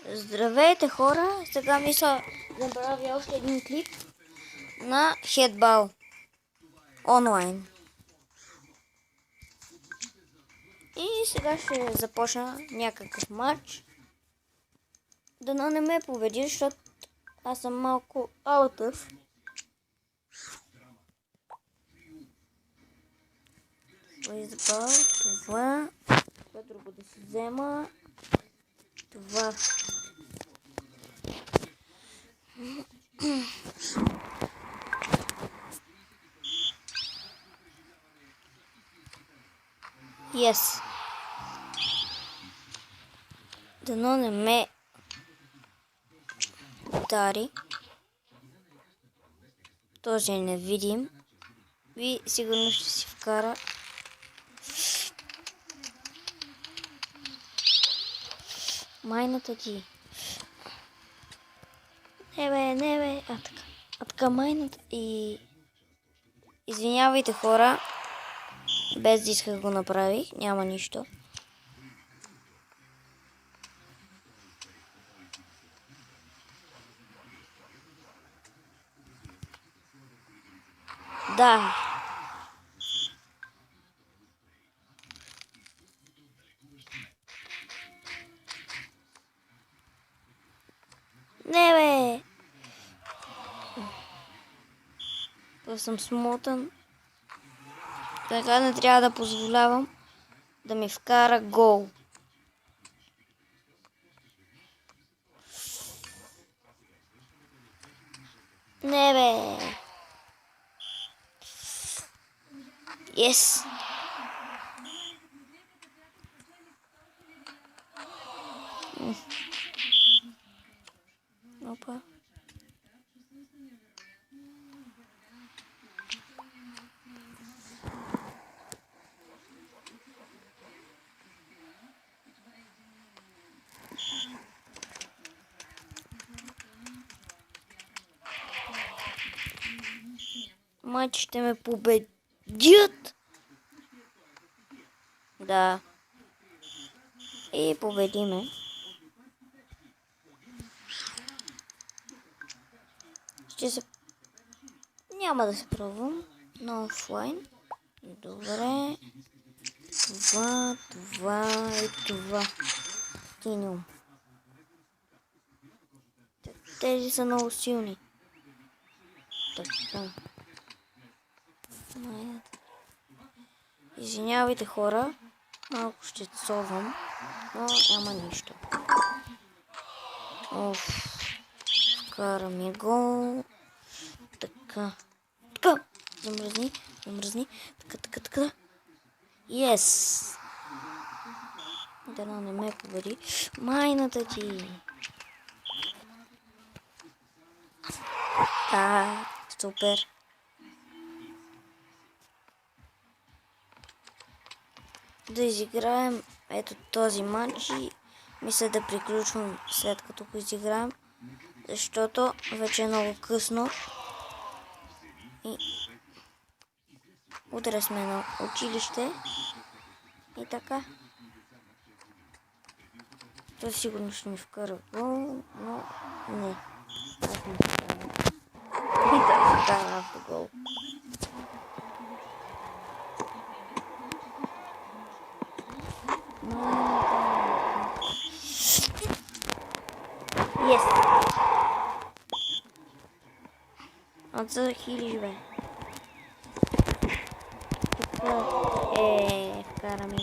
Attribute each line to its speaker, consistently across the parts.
Speaker 1: Здравейте, хора! Сега мисля да направя още един клип на Headball онлайн. И сега ще започна някакъв матч. Дано не ме победи, защото аз съм малко аутъв. Бейсбол, това друго да си взема. Това. Yes. Дано не ме удари. Този е невидим. И сигурно ще си вкара. Майната ти. Не бе. А така майната и... Извинявайте, хора. Без да исках го направих. Няма нищо. Да. Не бе. Това съм смотан. Така не трябва да позволявам да ми вкара гол. Не бе. Yes. Опа. Мать ще ме победят. Да. И победиме. Ще се... Няма да се пробвам на офлайн. Добре. Това и това. Тиньо. Тези са много силни. Така. Извинявайте, хора. Малко ще цовам. Но няма нищо. Вкара ми го. Така. Замръзни. Така. Yes. Дано не ме победи. Майната ти. Супер. Да изиграем ето този матч и мисля да приключвам след като го изиграем, защото вече е много късно и утре сме на училище и така. Той сигурно ще ми вкара гол, но не. Аз не вкарам. И да вкара автогол. Yes. От за хилиш, бе. Вкара ми.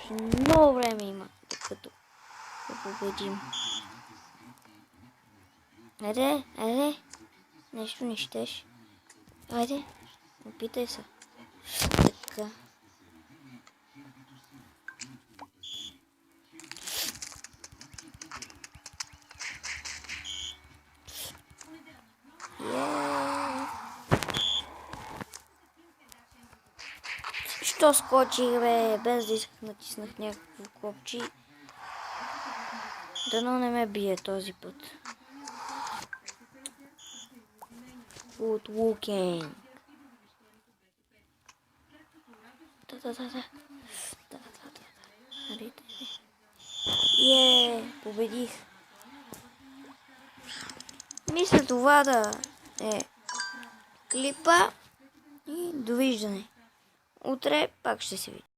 Speaker 1: Много време има, докато да победим. Айде. Нещо не щеш. Айде, опитай се. Така. Що скочих, бе, без да исках, натиснах някакво копче. Дано не ме бие този път. Footwalking. Да. Еее! Победих. Мисля това да е клипа и довиждане. Утре пак ще се видим.